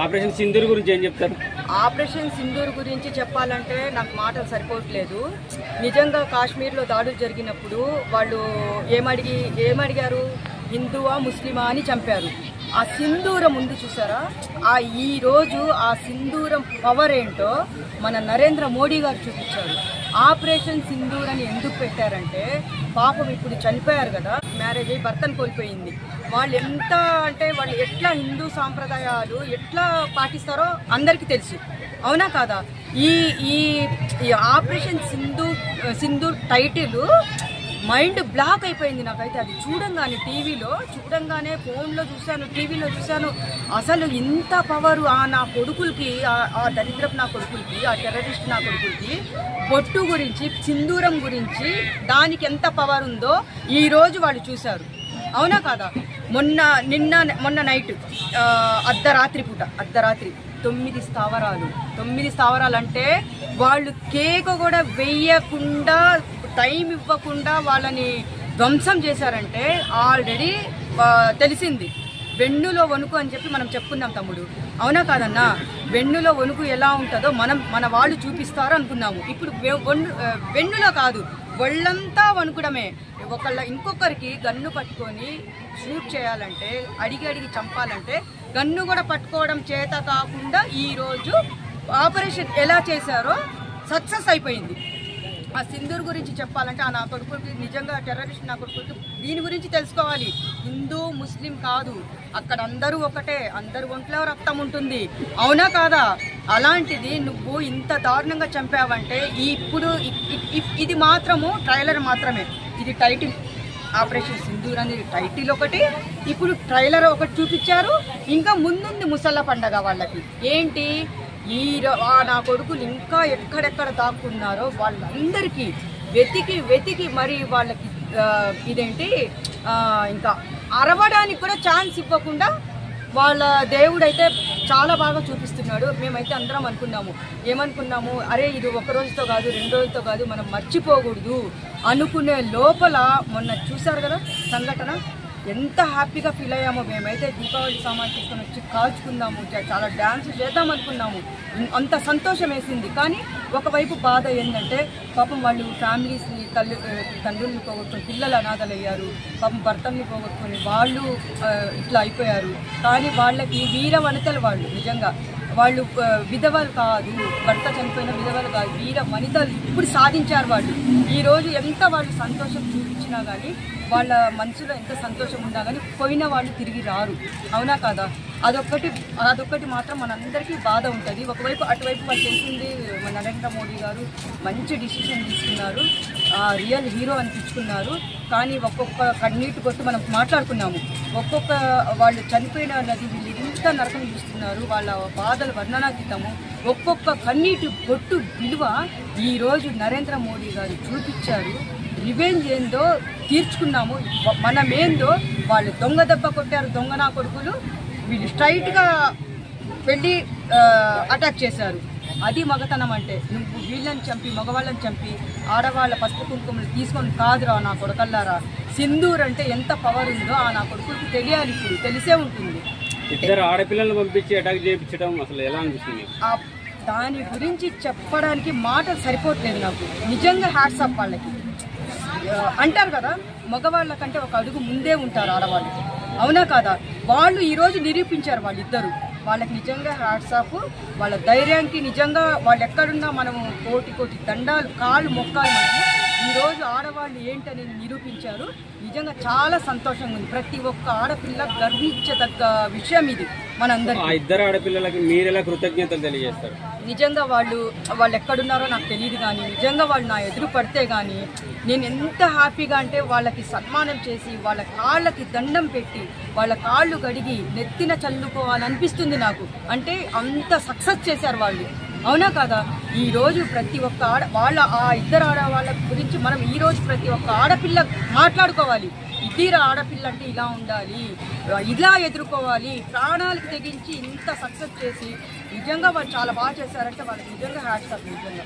Operation Sindoor గురించి ఏం చెప్తారు? ఆపరేషన్ సింధూర్ గురించి చెప్పాలంటే నాకు మాటలు సరిపోవట్లేదు. నిజంగా కాశ్మీర్లో దాడులు జరిగినప్పుడు వాళ్ళు ఏమడిగారు, హిందువా ముస్లిమా అని చంపారు. ఆ సింధూరం ఉంది చూసారా, ఈరోజు ఆ సింధూరం పవర్ ఏంటో మన నరేంద్ర మోడీ గారు చూపించారు. ఆపరేషన్ సింధూర్ అని ఎందుకు పెట్టారంటే, పాపం ఇప్పుడు చనిపోయారు కదా, మ్యారేజ్ అయ్యి భర్తను కోల్పోయింది. వాళ్ళు వాళ్ళు ఎట్లా హిందూ సాంప్రదాయాలు ఎట్లా పాటిస్తారో అందరికీ తెలుసు, అవునా కాదా? ఈ operation Sindoor title mind block అయిపోయింది నాకైతే. అది చూడంగానే ఫోన్లో చూశాను, టీవీలో చూశాను. అసలు ఇంత పవరు నా కొడుకులకి, ఆ దరిద్రపు నా కొడుకులకి, ఆ టెర్రరిస్ట్ నా కొడుకులకి బొట్టు గురించి, సింధూరం గురించి దానికి ఎంత పవర్ ఉందో ఈరోజు వాళ్ళు చూశారు, అవునా కాదా? మొన్న నైట్ అర్ధరాత్రి 9 స్థావరాలు అంటే వాళ్ళు కేక్ కూడా వెయ్యకుండా, టైం ఇవ్వకుండా వాళ్ళని ధ్వంసం చేశారంటే ఆల్రెడీ తెలిసింది. వెన్నులో వణుకు అని చెప్పి మనం చెప్పుకున్నాం తమ్ముడు, అవునా కాదన్నా? వెన్నులో వణుకు ఎలా ఉంటుందో మన వాళ్ళు చూపిస్తారు అనుకున్నాము. ఇప్పుడు వెన్నులో కాదు, ఒళ్ళంతా వణుకుడమే. ఇంకొకరికి గన్ను పట్టుకొని షూట్ చేయాలంటే, అడిగి చంపాలంటే గన్ను కూడా పట్టుకోవడం చేత కాకుండా ఈరోజు ఆపరేషన్ ఎలా చేశారో సక్సెస్ అయిపోయింది. ఆ సింధూర్ గురించి చెప్పాలంటే, నా కొడుకులకి నిజంగా టెర్రరిస్ట్ నా కొడుకులకి దీని గురించి తెలుసుకోవాలి. హిందూ ముస్లిం కాదు, అక్కడ అందరూ ఒకటే, అందరు ఒంట్లో రక్తం ఉంటుంది, అవునా కాదా? అలాంటిది నువ్వు ఇంత దారుణంగా చంపావంటే, ఇది మాత్రము ట్రైలర్ మాత్రమే. ఇది టైటిల్, ఆపరేషన్ సింధూర్ అనేది టైటిల్ ఒకటి, ఇప్పుడు ట్రైలర్ ఒకటి చూపించారు. ఇంకా ముందుంది ముసళ్ళ పండగ వాళ్ళకి. ఏంటి, నా కొడుకులు ఇంకా ఎక్కడెక్కడ దాక్కున్నారో వాళ్ళందరికీ వెతికి మరి వాళ్ళకి ఇంకా అరవడానికి కూడా ఛాన్స్ ఇవ్వకుండా వాళ్ళ దేవుడైతే చాలా బాగా చూపిస్తున్నాడు. మేమైతే అందరం ఏమనుకున్నాము, అరే ఇది 1 రోజుతో కాదు, 2 రోజులతో కాదు, మనం మర్చిపోకూడదు అనుకునే లోపల మొన్న చూసారు కదా సంఘటన, ఎంత హ్యాపీగా ఫీల్ అయ్యామో. మేమైతే దీపావళి సామాన్ తీసుకొని వచ్చి కాల్చుకుందాము, చాలా డ్యాన్స్ చేద్దాం అనుకున్నాము, అంత సంతోషం వేసింది. కానీ ఒకవైపు బాధ ఏంటంటే, పాపం వాళ్ళు ఫ్యామిలీస్ని, తండ్రుల్ని పోగొట్టుకొని పిల్లలు అనాథలయ్యారు, పాపం భర్తల్ని పోగొట్టుకొని వాళ్ళు ఇట్లా అయిపోయారు. కానీ వాళ్ళకి వీర వనితలు, వాళ్ళు నిజంగా వాళ్ళు విధవలు కాదు, భర్త చనిపోయిన విధవలు కాదు, వీర వనితలు ఇప్పుడు సాధించారు వాళ్ళు. ఈరోజు ఎంత వాళ్ళు సంతోషం చూపించినా కానీ, వాళ్ళ మనసులో ఎంత సంతోషం ఉన్నా కానీ పోయిన వాళ్ళు తిరిగి రారు, అవునా కాదా? అదొక్కటి మాత్రం మనందరికీ బాధ ఉంటుంది. ఒకవైపు అటువైపు వాళ్ళు చేసింది, నరేంద్ర మోడీ గారు మంచి డిసిషన్ తీసుకున్నారు, రియల్ హీరో అనిపించుకున్నారు. కానీ ఒక్కొక్క కన్నీటి కొట్టు మనం మాట్లాడుకున్నాము, ఒక్కొక్క వాళ్ళు చనిపోయిన నది వీళ్ళు ఇంత నరకం చూస్తున్నారు, వాళ్ళ బాధలు వర్ణనాతీతము. ఒక్కొక్క కన్నీటి బొట్టు విలువ ఈరోజు నరేంద్ర మోడీ గారు చూపించారు. రివెంజ్ ఏందో తీర్చుకున్నాము, మనమేందో. వాళ్ళు దొంగ దెబ్బ కొట్టారు, దొంగ నా కొడుకులు, వీళ్ళు స్ట్రైట్గా వెళ్ళి అటాక్ చేశారు. అది మగతనం అంటే. నువ్వు వీళ్ళని చంపి, మగవాళ్ళని చంపి, ఆడవాళ్ళ పసుపు కుంకుమలు తీసుకొని కాదురా నా కొడుకల్లారా. సింధూర్ అంటే ఎంత పవర్ ఉందో నా కొడుకులకి తెలియాలి, ఇప్పుడు తెలిసే ఉంటుంది. ఇద్దరు ఆడపిల్లలను పంపించి అటాక్ చేయించడం అసలు ఎలా అనిపిస్తుంది? దాని గురించి చెప్పడానికి మాటలు సరిపోవట్లేదు నాకు. నిజంగా హ్యాట్స్ ఆఫ్ వాళ్ళకి. అంటారు కదా, మగవాళ్ళకంటే ఒక అడుగు ముందే ఉంటారు ఆడవాళ్ళు, అవునా కాదా? వాళ్ళు ఈరోజు నిరూపించారు వాళ్ళిద్దరు. వాళ్ళకి నిజంగా హ్యాట్స్ ఆఫ్. వాళ్ళ ధైర్యానికి నిజంగా వాళ్ళు ఎక్కడున్నా మనము కోటి దండాలు, కాళ్ళు మొక్కాలి. మనము ఈరోజు ఆడవాళ్ళు ఏంటనేది నిరూపించారు. నిజంగా చాలా సంతోషంగా ఉంది. ప్రతి ఒక్క ఆడపిల్ల గర్వించదగ్గ విషయం ఇది మనందరికీ. ఇద్దరు ఆడపిల్లలకి మీరు ఎలా కృతజ్ఞతలు తెలియజేస్తారు? నిజంగా వాళ్ళు ఎక్కడున్నారో నాకు తెలియదు, కానీ నిజంగా వాళ్ళు నా ఎదురు పడితే కానీ నేను ఎంత హ్యాపీగా అంటే, వాళ్ళకి సన్మానం చేసి, వాళ్ళ కాళ్ళకి దండం పెట్టి, వాళ్ళ కాళ్ళు గడిగి నెత్తిన చల్లుకోవాలనిపిస్తుంది నాకు. అంటే అంత సక్సెస్ చేశారు వాళ్ళు, అవునా కాదా? ఈరోజు ప్రతి ఒక్క ఇద్దరు ఆడవాళ్ళ గురించి మనం ఈరోజు ప్రతి ఒక్క ఆడపిల్ల మాట్లాడుకోవాలి. ఇద్దరు ఆడపిల్ల అంటే ఇలా ఉండాలి, ఇలా ఎదుర్కోవాలి, ప్రాణాలకు తెగించి ఇంత సక్సెస్ చేసి నిజంగా వాళ్ళు చాలా బాగా చేశారంటే వాళ్ళకి నిజంగా హ్యాట్స్ ఆఫ్ నిజంగా.